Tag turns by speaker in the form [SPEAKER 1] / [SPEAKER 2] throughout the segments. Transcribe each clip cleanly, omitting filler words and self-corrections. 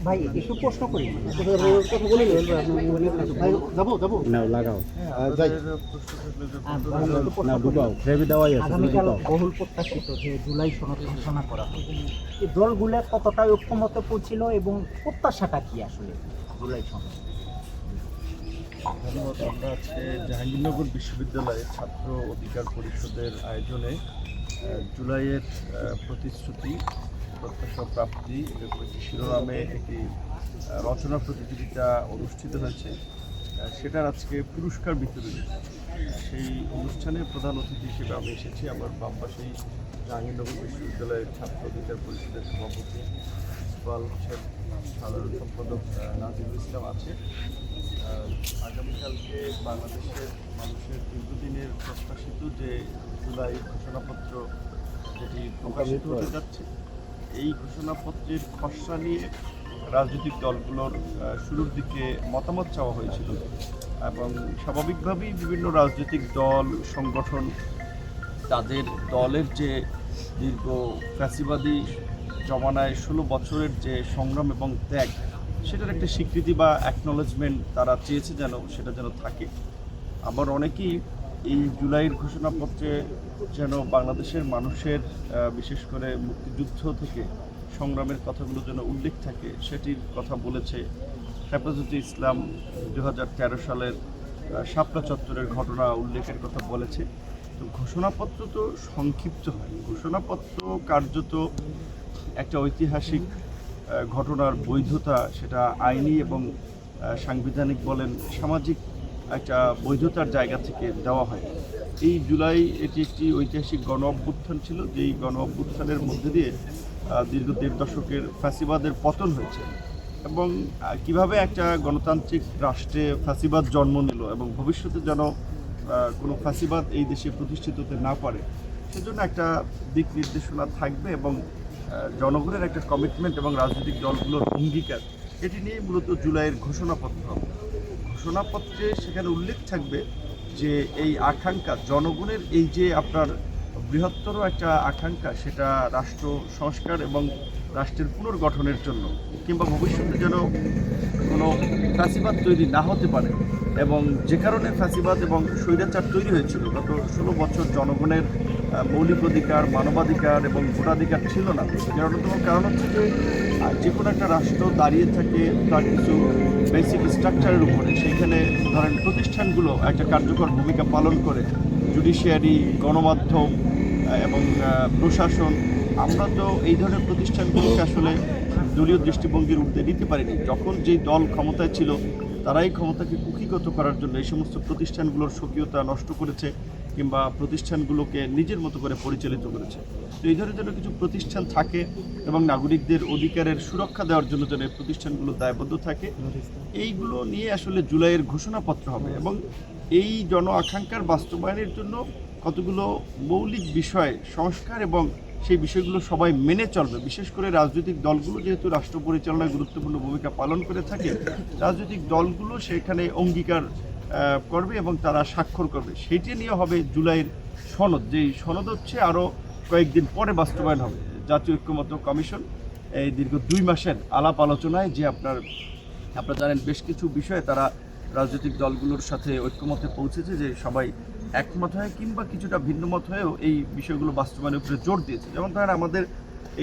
[SPEAKER 1] ভাই একটু প্রশ্ন করি। আগামীকাল বহুল প্রত্যাশিত যে জুলাই সনদ ঘোষণা করা হবে, এই দলগুলো কতটা ঐক্যমতে পৌঁছিল এবং প্রত্যাশাটা কি আসলে জুলাই সনদ?
[SPEAKER 2] ধন্যবাদ। আমরা আজকে জাহাঙ্গীরনগর বিশ্ববিদ্যালয়ের ছাত্র অধিকার পরিষদের আয়োজনে জুলাইয়ের প্রতিশ্রুতি, প্রত্যাশা, প্রাপ্তি এরকম একটি শিরোনামে একটি রচনা প্রতিযোগিতা অনুষ্ঠিত হয়েছে। সেটার আজকে পুরস্কার বিতরণী, সেই অনুষ্ঠানে প্রধান অতিথি হিসেবে আমি এসেছি। আমার বাম পাশেই জাহাঙ্গীরনগর বিশ্ববিদ্যালয়ের ছাত্র অধিকার পরিষদের সভাপতি ইকবাল হোসেন, সাধারণ সম্পাদক নাজিবুল ইসলাম আছে। আগামীকালকে বাংলাদেশের মানুষের দীর্ঘদিনের প্রত্যাশিত যে জুলাই ঘোষণাপত্র যেটি প্রকাশিত হতে যাচ্ছে, এই ঘোষণাপত্রের খসড়া নিয়ে রাজনৈতিক দলগুলোর শুরুর দিকে মতামত চাওয়া হয়েছিল এবং স্বাভাবিকভাবেই বিভিন্ন রাজনৈতিক দল সংগঠন তাদের দলের যে দীর্ঘ ফ্যাসিবাদী জমানায় 16 বছরের যে সংগ্রাম এবং ত্যাগ, সেটার একটা স্বীকৃতি বা অ্যাকনলেজমেন্ট তারা চেয়েছে যেন সেটা যেন থাকে। আবার অনেকেই এই জুলাইয়ের ঘোষণাপত্রে যেন বাংলাদেশের মানুষের বিশেষ করে মুক্তিযুদ্ধ থেকে সংগ্রামের কথাগুলো যেন উল্লেখ থাকে সেটির কথা বলেছে। হেফাজতে ইসলাম 2013 সালের শাপলা চত্বরের ঘটনা উল্লেখের কথা বলেছে। তো ঘোষণাপত্র তো সংক্ষিপ্ত হয়, ঘোষণাপত্র কার্যত একটা ঐতিহাসিক ঘটনার বৈধতা, সেটা আইনি এবং সাংবিধানিক বলেন সামাজিক একটা বৈধতার জায়গা থেকে দেওয়া হয়। এই জুলাই এটি একটি ঐতিহাসিক গণ অভ্যুত্থান ছিল, যেই গণ অভ্যুত্থানের মধ্যে দিয়ে দীর্ঘ 1.5 দশকের ফ্যাসিবাদের পতন হয়েছে এবং কিভাবে একটা গণতান্ত্রিক রাষ্ট্রে ফ্যাসিবাদ জন্ম নিল এবং ভবিষ্যতে যেন কোনো ফ্যাসিবাদ এই দেশে প্রতিষ্ঠিত হতে না পারে, সেজন্য একটা দিক নির্দেশনা থাকবে এবং জনগণের একটা কমিটমেন্ট এবং রাজনৈতিক দলগুলোর অঙ্গীকার, এটি নিয়ে মূলত জুলাইয়ের ঘোষণাপত্র হবে। ঘোষণাপত্রে সেখানে উল্লেখ থাকবে যে এই আকাঙ্ক্ষা জনগণের, এই যে আপনার বৃহত্তর একটা আকাঙ্ক্ষা, সেটা রাষ্ট্র সংস্কার এবং রাষ্ট্রের পুনর্গঠনের জন্য, কিংবা ভবিষ্যতে যেন কোনো ফ্যাসিবাদ তৈরি না হতে পারে এবং যে কারণে ফ্যাসিবাদ এবং স্বৈরাচার তৈরি হয়েছিল গত 16 বছর জনগণের মৌলিক অধিকার, মানবাধিকার এবং ভোটাধিকার ছিল না। এর অন্যতম কারণ হচ্ছে যে কোনো একটা রাষ্ট্র দাঁড়িয়ে থাকে তার কিছু বেসিক স্ট্রাকচারের উপরে, সেইখানে ধরেন প্রতিষ্ঠানগুলো একটা কার্যকর ভূমিকা পালন করে, জুডিশিয়ারি, গণমাধ্যম এবং প্রশাসন। আমরা তো এই ধরনের প্রতিষ্ঠানগুলোকে আসলে দলীয় দৃষ্টিভঙ্গির ঊর্ধ্বে নিতে পারিনি। যখন যেই দল ক্ষমতায় ছিল তারাই ক্ষমতাকে কুক্ষিগত করার জন্য এই সমস্ত প্রতিষ্ঠানগুলোর স্বকীয়তা নষ্ট করেছে কিংবা প্রতিষ্ঠানগুলোকে নিজের মতো করে পরিচালিত করেছে। তো এই ধরনের যেন কিছু প্রতিষ্ঠান থাকে এবং নাগরিকদের অধিকারের সুরক্ষা দেওয়ার জন্য যেন এই প্রতিষ্ঠানগুলো দায়বদ্ধ থাকে, এইগুলো নিয়ে আসলে জুলাইয়ের ঘোষণাপত্র হবে এবং এই জন আকাঙ্ক্ষার বাস্তবায়নের জন্য কতগুলো মৌলিক বিষয় সংস্কার এবং সেই বিষয়গুলো সবাই মেনে চলবে। বিশেষ করে রাজনৈতিক দলগুলো যেহেতু রাষ্ট্র পরিচালনায় গুরুত্বপূর্ণ ভূমিকা পালন করে থাকে, রাজনৈতিক দলগুলো সেখানে অঙ্গীকার করবে এবং তারা স্বাক্ষর করবে। সেইটি নিয়ে হবে জুলাইয়ের সনদ, যেই সনদ হচ্ছে আরও কয়েকদিন পরে বাস্তবায়ন হবে। জাতীয় ঐক্যমত্য কমিশন এই দীর্ঘ 2 মাসের আলাপ আলোচনায় যে আপনারা জানেন বেশ কিছু বিষয়ে তারা রাজনৈতিক দলগুলোর সাথে ঐক্যমতে পৌঁছেছে, যে সবাই একমত হয়ে কিংবা কিছুটা ভিন্নমত হয়েও এই বিষয়গুলো বাস্তবায়নের উপরে জোর দিয়েছে। যেমন ধরেন আমাদের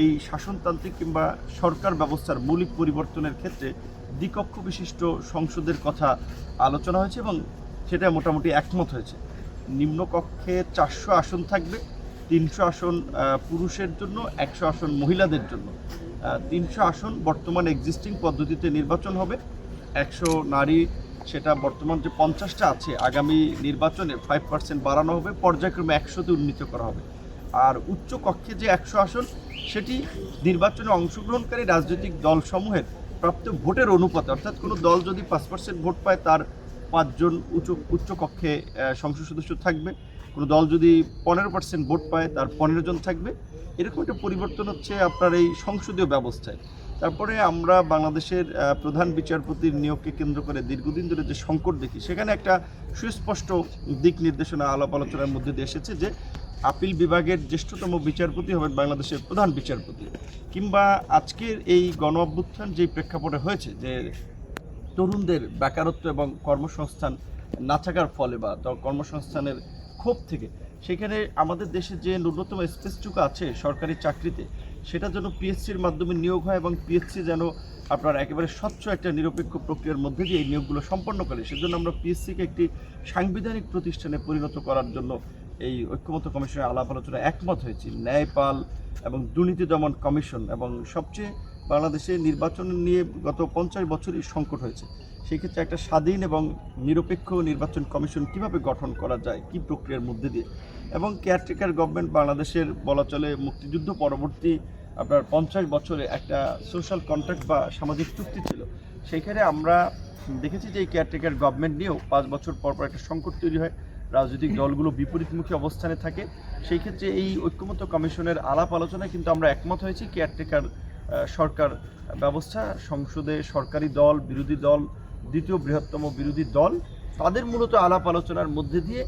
[SPEAKER 2] এই শাসনতান্ত্রিক কিংবা সরকার ব্যবস্থার মৌলিক পরিবর্তনের ক্ষেত্রে দ্বিকক্ষ বিশিষ্ট সংসদের কথা আলোচনা হয়েছে এবং সেটা মোটামুটি একমত হয়েছে। নিম্নকক্ষে 400 আসন থাকবে, 300 আসন পুরুষের জন্য, 100 আসন মহিলাদের জন্য। 300 আসন বর্তমান এক্সিস্টিং পদ্ধতিতে নির্বাচন হবে, 100 নারী, সেটা বর্তমান যে 50টা আছে আগামী নির্বাচনে 5% বাড়ানো হবে, পর্যায়ক্রমে 100তে উন্নীত করা হবে। আর উচ্চ কক্ষে যে 100 আসন, সেটি নির্বাচনে অংশগ্রহণকারী রাজনৈতিক দলসমূহের প্রাপ্ত ভোটের অনুপাতে, অর্থাৎ কোনো দল যদি 5% ভোট পায় তার 5 জন উচ্চ কক্ষে সংসদ সদস্য থাকবে, কোনো দল যদি 15% ভোট পায় তার 15 জন থাকবে। এরকম একটা পরিবর্তন হচ্ছে আপনার এই সংসদীয় ব্যবস্থায়। তারপরে আমরা বাংলাদেশের প্রধান বিচারপতির নিয়োগকে কেন্দ্র করে দীর্ঘদিন ধরে যে সংকট দেখি, সেখানে একটা সুস্পষ্ট দিক নির্দেশনা আলাপ আলোচনার মধ্যে দিয়ে এসেছে যে আপিল বিভাগের জ্যেষ্ঠতম বিচারপতি হবেন বাংলাদেশের প্রধান বিচারপতি, কিংবা আজকের এই গণ অভ্যুত্থান যেই প্রেক্ষাপটে হয়েছে যে তরুণদের বেকারত্ব এবং কর্মসংস্থান না থাকার ফলে বা কর্মসংস্থানের ক্ষোভ থেকে সেখানে আমাদের দেশে যে ন্যূনতম স্পেসটুকু আছে সরকারি চাকরিতে, সেটা যেন পিএসসির মাধ্যমে নিয়োগ হয় এবং পিএসসি যেন আপনার একেবারে স্বচ্ছ একটা নিরপেক্ষ প্রক্রিয়ার মধ্যে দিয়ে এই নিয়োগগুলো সম্পন্ন করে, সেজন্য আমরা পিএসসিকে একটি সাংবিধানিক প্রতিষ্ঠানে পরিণত করার জন্য এই ঐক্যমত্য কমিশনের আলাপ আলোচনা একমত হয়েছি। ন্যায়পাল এবং দুর্নীতি দমন কমিশন এবং সবচেয়ে বাংলাদেশে নির্বাচন নিয়ে গত 50 বছরই সংকট হয়েছে, সেই ক্ষেত্রে একটা স্বাধীন এবং নিরপেক্ষ নির্বাচন কমিশন কিভাবে গঠন করা যায়, কি প্রক্রিয়ার মধ্যে দিয়ে, এবং কেয়ারটেকার গভর্নমেন্ট বাংলাদেশের বলা চলে মুক্তিযুদ্ধ পরবর্তী আপনার 50 বছরে একটা সোশ্যাল কন্ট্রাক্ট বা সামাজিক চুক্তি ছিল। সেইখানে আমরা দেখেছি যে এই কেয়ারটেকার গভর্নমেন্ট নিয়েও 5 বছর পর পর একটা সংকট তৈরি হয়, রাজনৈতিক দলগুলো বিপরীতমুখী অবস্থানে থাকে। সেই ক্ষেত্রে এই ঐক্যমত্য কমিশনের আলাপ আলোচনায় কিন্তু আমরা একমত হয়েছি কেয়ারটেকার সরকার ব্যবস্থা, সংসদে সরকারি দল, বিরোধী দল, দ্বিতীয় বৃহত্তম বিরোধী দল, তাদের মূলত আলাপ আলোচনার মধ্যে দিয়ে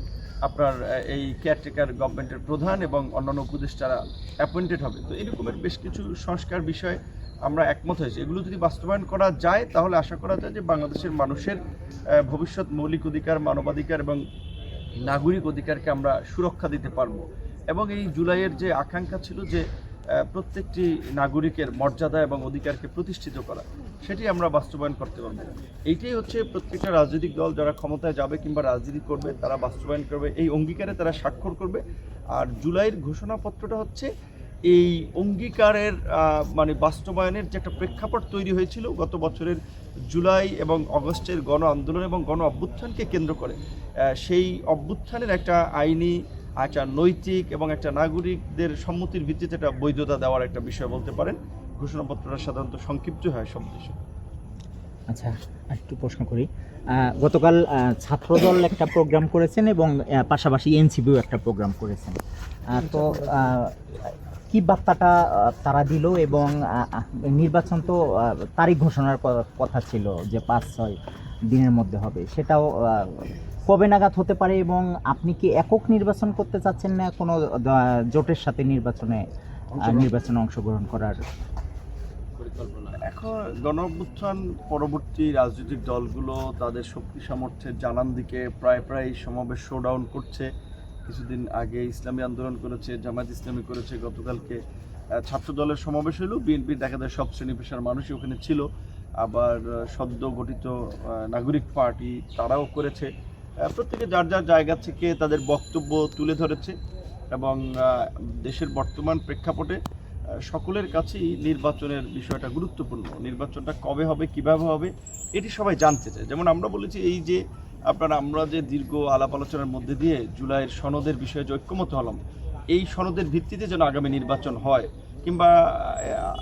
[SPEAKER 2] আপনার এই কেয়ারটেকার গভর্নমেন্টের প্রধান এবং অন্যান্য উপদেষ্টারা অ্যাপয়েন্টেড হবে। তো এরকমের বেশ কিছু সংস্কার বিষয়ে আমরা একমত হয়েছি। এগুলো যদি বাস্তবায়ন করা যায় তাহলে আশা করা যায় যে বাংলাদেশের মানুষের ভবিষ্যৎ মৌলিক অধিকার, মানবাধিকার এবং নাগরিক অধিকারকে আমরা সুরক্ষা দিতে পারবো। এবং এই জুলাইয়ের যে আকাঙ্ক্ষা ছিল যে প্রত্যেকটি নাগরিকের মর্যাদা এবং অধিকারকে প্রতিষ্ঠিত করা, সেটি আমরা বাস্তবায়ন করতে পারবো। এইটাই হচ্ছে প্রত্যেকটা রাজনৈতিক দল যারা ক্ষমতায় যাবে কিংবা রাজনীতি করবে তারা বাস্তবায়ন করবে, এই অঙ্গীকারে তারা স্বাক্ষর করবে। আর জুলাইয়ের ঘোষণাপত্রটা হচ্ছে এই অঙ্গীকারের মানে বাস্তবায়নের যে একটা প্রেক্ষাপট তৈরি হয়েছিল গত বছরের জুলাই এবং অগস্টের গণ আন্দোলন এবং গণ অভ্যুত্থানকে কেন্দ্র করে, সেই অভ্যুত্থানের একটা আইনি, একটা নৈতিক এবং একটা নাগরিকদের সম্মতির ভিত্তিতে একটা বৈধতা দেওয়ার একটা বিষয় বলতে পারেন। ঘোষণাপত্রটা সাধারণত সংক্ষিপ্ত হয় সব দেশে।
[SPEAKER 1] আচ্ছা, একটু প্রশ্ন করি। গতকাল ছাত্রদল একটা প্রোগ্রাম করেছেন এবং পাশাপাশি এনসিপিও একটা প্রোগ্রাম করেছেন। তো কি বার্তাটা তারা দিল, এবং নির্বাচন তো তারিখ ঘোষণার কথা ছিল যে 5-6 দিনের মধ্যে হবে, সেটাও কবে নাগাদ হতে পারে, এবং আপনি কি একক নির্বাচন করতে চাচ্ছেন না কোনো জোটের সাথে নির্বাচনে অংশগ্রহণ করার পরিকল্পনা?
[SPEAKER 2] এখন গণ অভ্যুত্থান পরবর্তী রাজনৈতিক দলগুলো তাদের শক্তি সামর্থ্যের জানান দিকে প্রায় সমাবেশ শোডাউন করছে। কিছুদিন আগে ইসলামী আন্দোলন করেছে, জামায়াত ইসলামী করেছে, গতকালকে ছাত্র দলের সমাবেশ হইল, বিএনপির দেখা যায় সব শ্রেণী পেশার মানুষই ওখানে ছিল, আবার সদ্য গঠিত নাগরিক পার্টি তারাও করেছে। প্রত্যেকে যার যার জায়গা থেকে তাদের বক্তব্য তুলে ধরেছে এবং দেশের বর্তমান প্রেক্ষাপটে সকলের কাছেই নির্বাচনের বিষয়টা গুরুত্বপূর্ণ। নির্বাচনটা কবে হবে, কিভাবে হবে, এটি সবাই জানতে চায়। যেমন আমরা বলেছি এই যে আমরা যে দীর্ঘ আলাপ আলোচনার মধ্যে দিয়ে জুলাইয়ের সনদের বিষয়ে যে ঐক্যমত হলাম, এই সনদের ভিত্তিতে যেন আগামী নির্বাচন হয়, কিংবা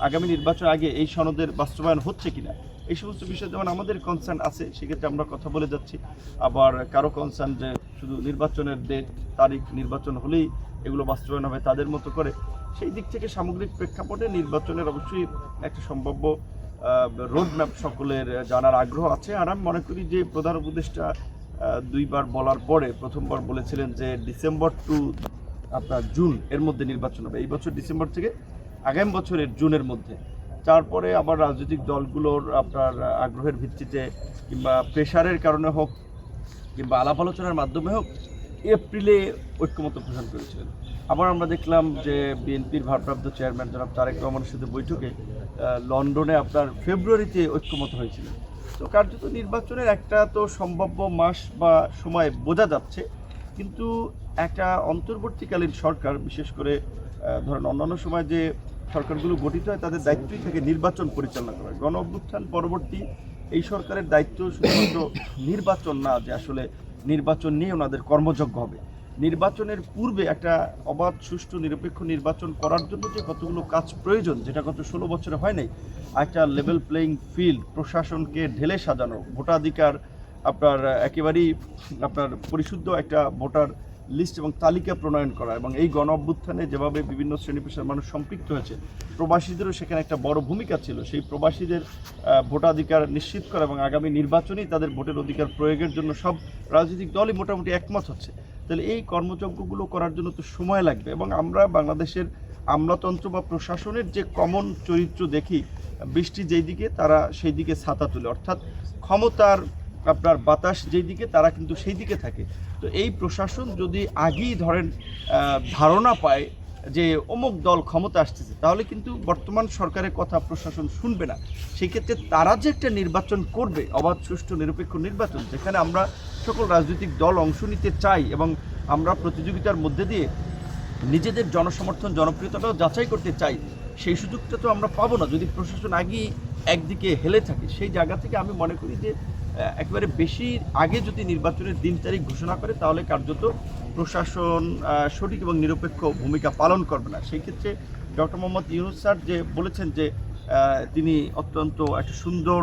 [SPEAKER 2] আগামী নির্বাচন আগে এই সনদের বাস্তবায়ন হচ্ছে কিনা, এই সমস্ত বিষয়ে যেমন আমাদের কনসার্ন আছে, সেক্ষেত্রে আমরা কথা বলে যাচ্ছি। আবার কারো কনসার্ন যে শুধু নির্বাচনের ডেট তারিখ নির্বাচন হলেই এগুলো বাস্তবায়ন হবে তাদের মতো করে। সেই দিক থেকে সামগ্রিক প্রেক্ষাপটে নির্বাচনের অবশ্যই একটা সম্ভাব্য রোডম্যাপ সকলের জানার আগ্রহ আছে। আর আমি মনে করি যে প্রধান উপদেষ্টা 2বার বলার পরে প্রথমবার বলেছিলেন যে ডিসেম্বর টু জুন এর মধ্যে নির্বাচন হবে, এই বছর ডিসেম্বর থেকে আগামী বছরের জুনের মধ্যে। তারপরে আবার রাজনৈতিক দলগুলোর আগ্রহের ভিত্তিতে কিংবা প্রেশারের কারণে হোক কিংবা আলাপ আলোচনার মাধ্যমে হোক এপ্রিলে ঐক্যমত্য প্রদান করেছিলেন। আবার আমরা দেখলাম যে বিএনপির ভারপ্রাপ্ত চেয়ারম্যান জনাব তারেক রহমানের সাথে বৈঠকে লন্ডনে ফেব্রুয়ারিতে ঐক্যমত হয়েছিল। তো কার্যত নির্বাচনের একটা তো সম্ভাব্য মাস বা সময় বোঝা যাচ্ছে, কিন্তু একটা অন্তর্বর্তীকালীন সরকার, বিশেষ করে ধরেন অন্যান্য সময় যে সরকারগুলো গঠিত হয় তাদের দায়িত্বই থাকে নির্বাচন পরিচালনা করা। গণ অভ্যুত্থান পরবর্তী এই সরকারের দায়িত্ব শুধুমাত্র নির্বাচন না, যে আসলে নির্বাচন নিয়ে ওনাদের কর্মযজ্ঞ হবে। নির্বাচনের পূর্বে একটা অবাধ, সুষ্ঠু, নিরপেক্ষ নির্বাচন করার জন্য যে কতগুলো কাজ প্রয়োজন, যেটা গত 16 বছরে হয় নাই, একটা লেভেল প্লেইং ফিল্ড, প্রশাসনকে ঢেলে সাজানো, ভোটাধিকার একেবারেই পরিশুদ্ধ একটা ভোটার লিস্ট এবং তালিকা প্রণয়ন করা, এবং এই গণ অভ্যুত্থানে যেভাবে বিভিন্ন শ্রেণী পেশার মানুষ সম্পৃক্ত হয়েছে, প্রবাসীদেরও সেখানে একটা বড় ভূমিকা ছিল। সেই প্রবাসীদের ভোটাধিকার নিশ্চিত করা এবং আগামী নির্বাচনেই তাদের ভোটের অধিকার প্রয়োগের জন্য সব রাজনৈতিক দলই মোটামুটি একমত হচ্ছে। তাহলে এই কর্মযজ্ঞগুলো করার জন্য তো সময় লাগবে। এবং আমরা বাংলাদেশের আমলাতন্ত্র বা প্রশাসনের যে কমন চরিত্র দেখি, বৃষ্টি যেই দিকে তারা সেই দিকে ছাতা তুলে, অর্থাৎ ক্ষমতার আপনার বাতাস যেই দিকে তারা কিন্তু সেই দিকে থাকে। তো এই প্রশাসন যদি আগেই ধরেন ধারণা পায় যে অমুক দল ক্ষমতা আসতেছে, তাহলে কিন্তু বর্তমান সরকারের কথা প্রশাসন শুনবে না। সেক্ষেত্রে তারা যে একটা নির্বাচন করবে, অবাধ সুষ্ঠু নিরপেক্ষ নির্বাচন, যেখানে আমরা সকল রাজনৈতিক দল অংশ নিতে চাই এবং আমরা প্রতিযোগিতার মধ্যে দিয়ে নিজেদের জনসমর্থন জনপ্রিয়তাটাও যাচাই করতে চাই, সেই সুযোগটা তো আমরা পাবো না যদি প্রশাসন আগেই একদিকে হেলে থাকে। সেই জায়গা থেকে আমি মনে করি যে একেবারে বেশি আগে যদি নির্বাচনের দিন তারিখ ঘোষণা করে, তাহলে কার্যত প্রশাসন সঠিক এবং নিরপেক্ষ ভূমিকা পালন করবে না। সেই ক্ষেত্রে ডক্টর মোহাম্মদ ইউনূস স্যার যে বলেছেন যে তিনি অত্যন্ত একটা সুন্দর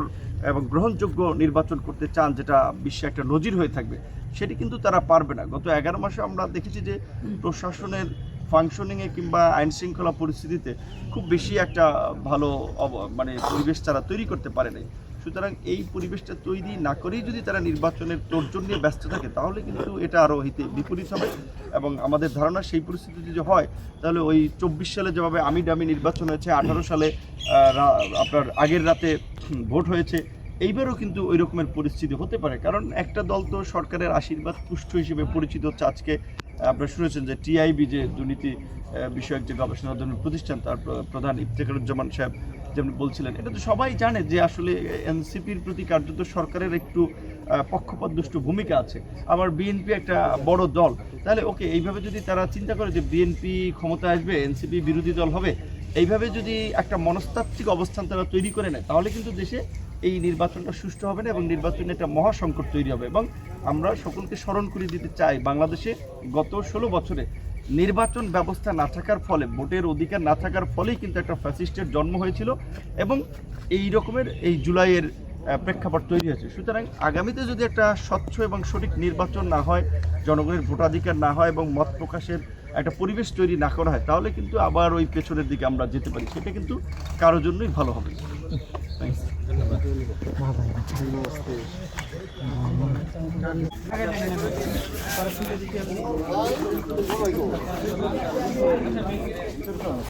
[SPEAKER 2] এবং গ্রহণযোগ্য নির্বাচন করতে চান, যেটা বিশ্বে একটা নজির হয়ে থাকবে, সেটি কিন্তু তারা পারবে না। গত 11 মাসে আমরা দেখেছি যে প্রশাসনের ফাংশনিংয়ে কিংবা আইন শৃঙ্খলা পরিস্থিতিতে খুব বেশি একটা ভালো মানে পরিবেশ তারা তৈরি করতে পারে নাই। সুতরাং এই পরিবেশটা তৈরি না করেই যদি তারা নির্বাচনের তোড়জোড় নিয়ে ব্যস্ত থাকে, তাহলে কিন্তু এটা আরও হিতে বিপরীত হবে। এবং আমাদের ধারণা সেই পরিস্থিতি যদি হয়, তাহলে ওই 24 সালে যেভাবে আমিড আমি নির্বাচন হয়েছে, 18 সালে আপনার আগের রাতে ভোট হয়েছে, এইবারও কিন্তু ওই রকমের পরিস্থিতি হতে পারে। কারণ একটা দল তো সরকারের আশীর্বাদ পুষ্ট হিসেবে পরিচিত হচ্ছে। আজকে আপনারা শুনেছেন যে টিআইবি যে দুর্নীতি বিষয়ক যে গবেষণা প্রতিষ্ঠান, তার প্রধান ইফতেখারুজ্জামান সাহেব যেমন বলছিলেন, এটা তো সবাই জানে যে আসলে এনসিপির প্রতি কার্যত সরকারের একটু পক্ষপাতদুষ্ট ভূমিকা আছে। আবার বিএনপি একটা বড় দল, তাহলে ওকে এইভাবে যদি তারা চিন্তা করে যে বিএনপি ক্ষমতায় আসবে, এনসিপি বিরোধী দল হবে, এইভাবে যদি একটা মনস্তাত্ত্বিক অবস্থান তারা তৈরি করে নেয়, তাহলে কিন্তু দেশে এই নির্বাচনটা সুষ্ঠু হবে না এবং নির্বাচনে একটা মহাসংকট তৈরি হবে। এবং আমরা সকলকে স্মরণ করে দিতে চাই, বাংলাদেশে গত 16 বছরে নির্বাচন ব্যবস্থা না থাকার ফলে, ভোটের অধিকার না থাকার ফলেই কিন্তু একটা ফ্যাসিস্টের জন্ম হয়েছিল এবং এই রকমের এই জুলাইয়ের প্রেক্ষাপট তৈরি হয়েছে। সুতরাং আগামীতে যদি একটা স্বচ্ছ এবং সঠিক নির্বাচন না হয়, জনগণের ভোটাধিকার না হয় এবং মত প্রকাশের একটা পরিবেশ তৈরি না করা হয়, তাহলে কিন্তু আবার ওই পেছনের দিকে আমরা যেতে পারি। সেটা কিন্তু কারোর জন্যই ভালো হবে।